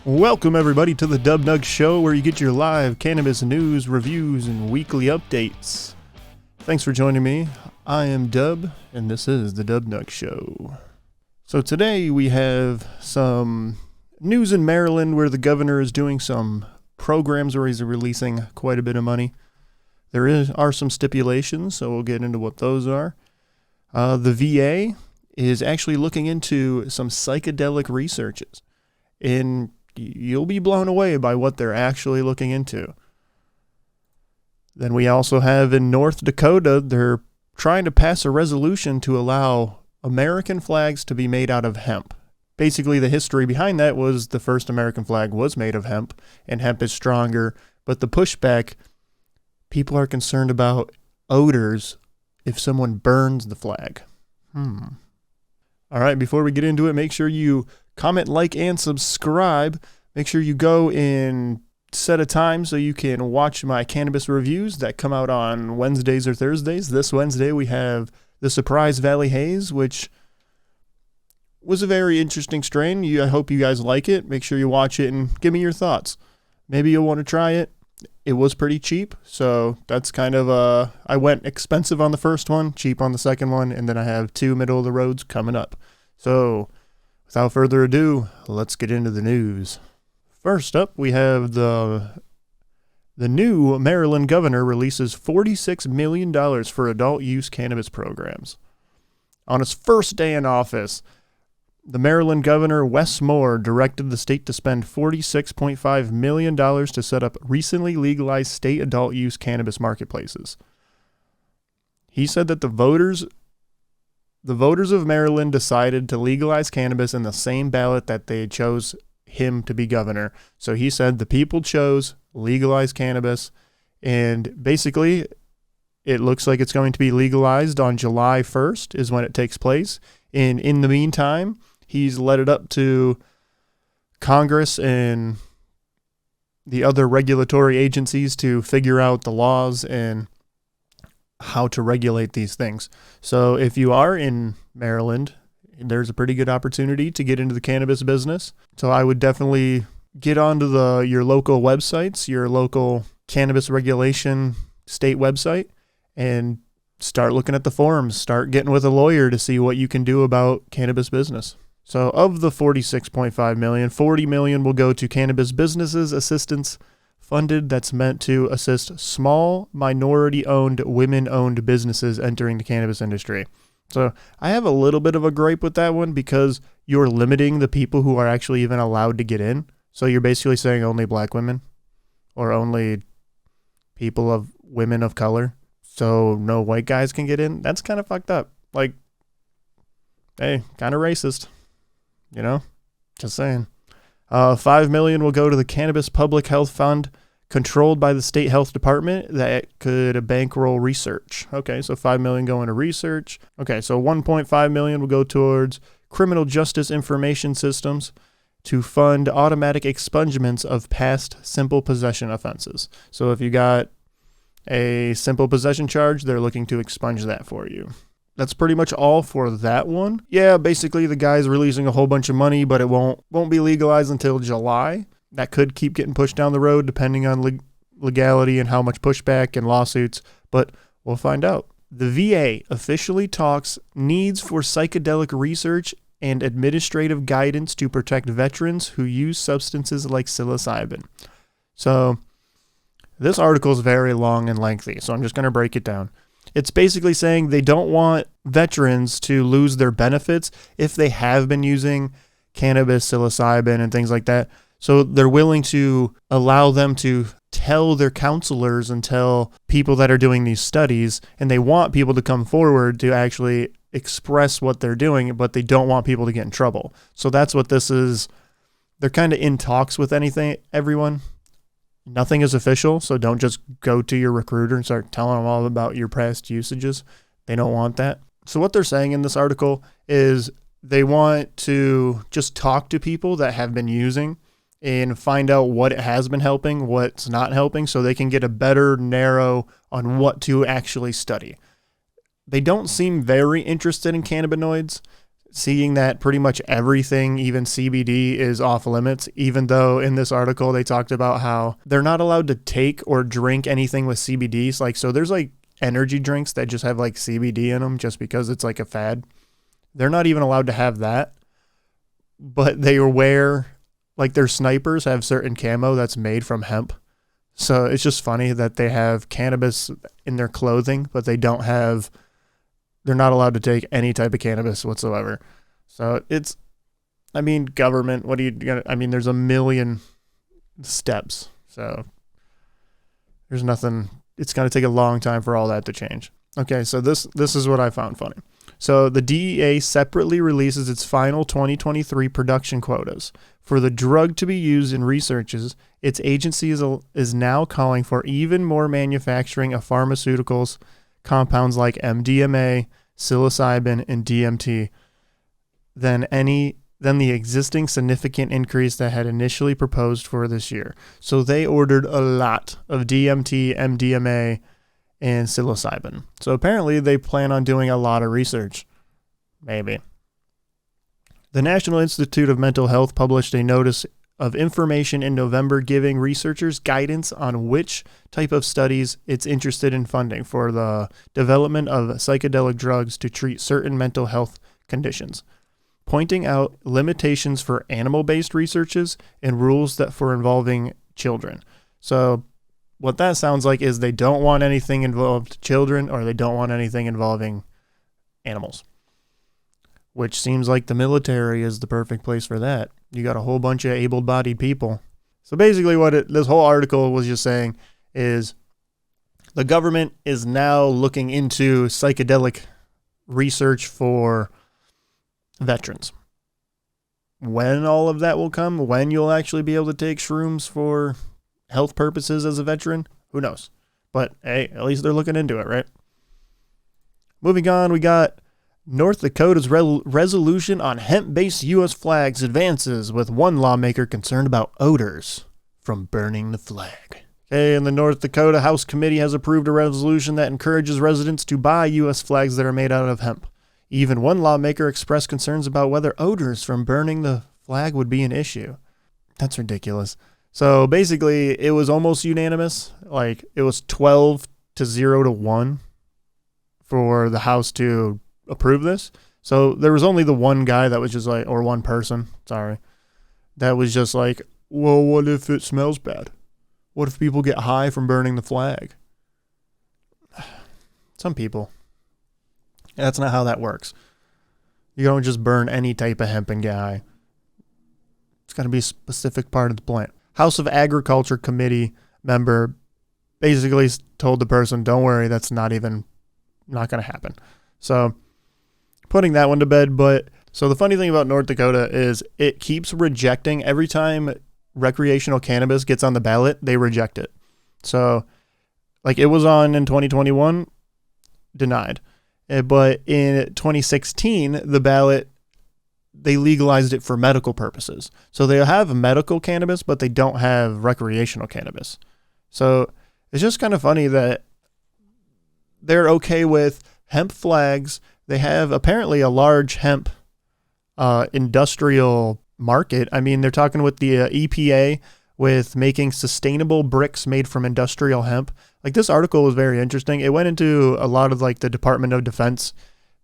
Welcome everybody to the Dub Nug Show, where you get your live cannabis news, reviews, and weekly updates. Thanks for joining me. I am Dub, and this is the Dub Nug Show. So today we have some news in Maryland where the governor is doing some programs where he's releasing quite a bit of money. There are some stipulations, so we'll get into what those are. The VA is actually looking into some psychedelic researches, and you'll be blown away by what they're actually looking into. Then we also have in North Dakota, they're trying to pass a resolution to allow American flags to be made out of hemp. Basically, the history behind that was the first American flag was made of hemp, and hemp is stronger. But the pushback, people are concerned about odors if someone burns the flag. All right, before we get into it, make sure you comment, like, and subscribe. Make sure you go and set a time so you can watch my cannabis reviews that come out on Wednesdays or Thursdays. This Wednesday we have the Surprise Valley Haze, which was a very interesting strain. I hope you guys like it. Make sure you watch it and give me your thoughts. Maybe you'll want to try it. It was pretty cheap, so that's kind of I went expensive on the first one, cheap on the second one, and then I have two middle of the roads coming up. So without further ado, let's get into the news. First up, we have the new Maryland governor releases $46 million for adult use cannabis programs. On his first day in office, the Maryland governor, Wes Moore, directed the state to spend $46.5 million to set up recently legalized state adult use cannabis marketplaces. He said that the voters of Maryland decided to legalize cannabis in the same ballot that they chose him to be governor. So he said the people chose legalized cannabis, and basically it looks like it's going to be legalized on July 1st is when it takes place. And in the meantime, he's let it up to Congress and the other regulatory agencies to figure out the laws and how to regulate these things. So if you are in Maryland, there's a pretty good opportunity to get into the cannabis business. So I would definitely get onto your local websites, your local cannabis regulation state website, and start looking at the forums. Start getting with a lawyer to see what you can do about cannabis business. So of the $46.5 million, $40 million will go to cannabis businesses assistance funded that's meant to assist small, minority-owned, women-owned businesses entering the cannabis industry. So I have a little bit of a gripe with that one because you're limiting the people who are actually even allowed to get in. So you're basically saying only black women or only women of color. So no white guys can get in. That's kind of fucked up. Like, hey, kind of racist, you know, just saying. $5 million will go to the Cannabis Public Health Fund, controlled by the state health department, that could bankroll research. Okay, so $5 million going to research. Okay, so $1.5 million will go towards criminal justice information systems to fund automatic expungements of past simple possession offenses. So if you got a simple possession charge, they're looking to expunge that for you. That's pretty much all for that one. Yeah, basically the guy's releasing a whole bunch of money, but it won't be legalized until July. That could keep getting pushed down the road depending on legality and how much pushback and lawsuits, but we'll find out. The VA officially talks needs for psychedelic research and administrative guidance to protect veterans who use substances like psilocybin. So this article is very long and lengthy, so I'm just going to break it down. It's basically saying they don't want veterans to lose their benefits if they have been using cannabis, psilocybin, and things like that. So they're willing to allow them to tell their counselors and tell people that are doing these studies, and they want people to come forward to actually express what they're doing, but they don't want people to get in trouble. So that's what this is. They're kind of in talks with everyone. Nothing is official, so don't just go to your recruiter and start telling them all about your past usages. They don't want that. So what they're saying in this article is they want to just talk to people that have been using and find out what it has been helping, what's not helping, so they can get a better narrow on what to actually study. They don't seem very interested in cannabinoids. seeing that pretty much everything, even CBD, is off limits, even though in this article they talked about how they're not allowed to take or drink anything with CBD. So there's like energy drinks that just have like CBD in them just because it's like a fad. They're not even allowed to have that, but they wear, like, their snipers have certain camo that's made from hemp. So it's just funny that they have cannabis in their clothing, but they're not allowed to take any type of cannabis whatsoever. So government, what are you going to, there's a million steps. So there's nothing, it's going to take a long time for all that to change. Okay, so this is what I found funny. So the DEA separately releases its final 2023 production quotas. For the drug to be used in researches, its agency is now calling for even more manufacturing of pharmaceuticals, compounds like MDMA, psilocybin, and DMT than the existing significant increase that had initially proposed for this year. So they ordered a lot of DMT, MDMA, and psilocybin. So apparently they plan on doing a lot of research. Maybe. The National Institute of Mental Health published a notice of information in November giving researchers guidance on which type of studies it's interested in funding for the development of psychedelic drugs to treat certain mental health conditions, pointing out limitations for animal-based researches and rules that for involving children. So what that sounds like is they don't want anything involved children, or they don't want anything involving animals, which seems like the military is the perfect place for that. You got a whole bunch of able-bodied people. So basically this whole article was just saying is the government is now looking into psychedelic research for veterans. When all of that will come, when you'll actually be able to take shrooms for health purposes as a veteran, who knows? But hey, at least they're looking into it, right? Moving on, we got North Dakota's resolution on hemp-based U.S. flags advances, with one lawmaker concerned about odors from burning the flag. Okay, and the North Dakota House Committee has approved a resolution that encourages residents to buy U.S. flags that are made out of hemp. Even one lawmaker expressed concerns about whether odors from burning the flag would be an issue. That's ridiculous. So basically, it was almost unanimous. Like, it was 12-0-1 for the House to approve this. So there was only the one guy that was just like, or one person, sorry, that was just like, well, what if it smells bad? What if people get high from burning the flag? Some people. That's not how that works. You don't just burn any type of hemp and get high. It's got to be a specific part of the plant. House of Agriculture Committee member basically told the person, don't worry, that's not going to happen. So putting that one to bed. But so the funny thing about North Dakota is it keeps rejecting every time recreational cannabis gets on the ballot, they reject it. So like it was on in 2021, denied. But in 2016, the ballot, they legalized it for medical purposes. So they have medical cannabis, but they don't have recreational cannabis. So it's just kind of funny that they're okay with hemp flags. They have apparently a large hemp industrial market. I mean, they're talking with the EPA with making sustainable bricks made from industrial hemp. Like, this article was very interesting. It went into a lot of like the Department of Defense,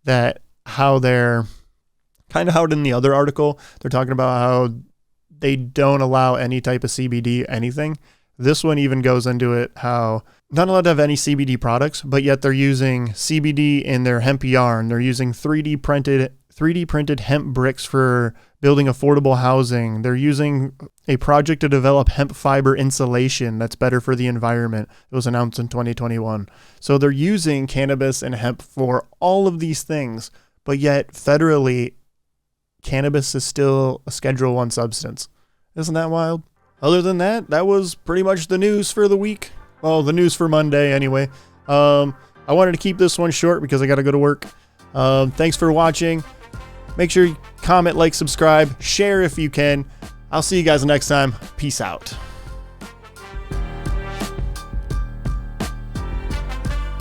that how they're kind of how in the other article, they're talking about how they don't allow any type of CBD, anything. This one even goes into it, how not allowed to have any CBD products, but yet they're using CBD in their hemp yarn. They're using 3D printed hemp bricks for building affordable housing. They're using a project to develop hemp fiber insulation that's better for the environment. It was announced in 2021. So they're using cannabis and hemp for all of these things, but yet federally, cannabis is still a Schedule I substance. Isn't that wild? Other than that, that was pretty much the news for the week. Well, the news for Monday anyway. I wanted to keep this one short because I got to go to work. Thanks for watching. Make sure you comment, like, subscribe, share if you can. I'll see you guys next time. Peace out.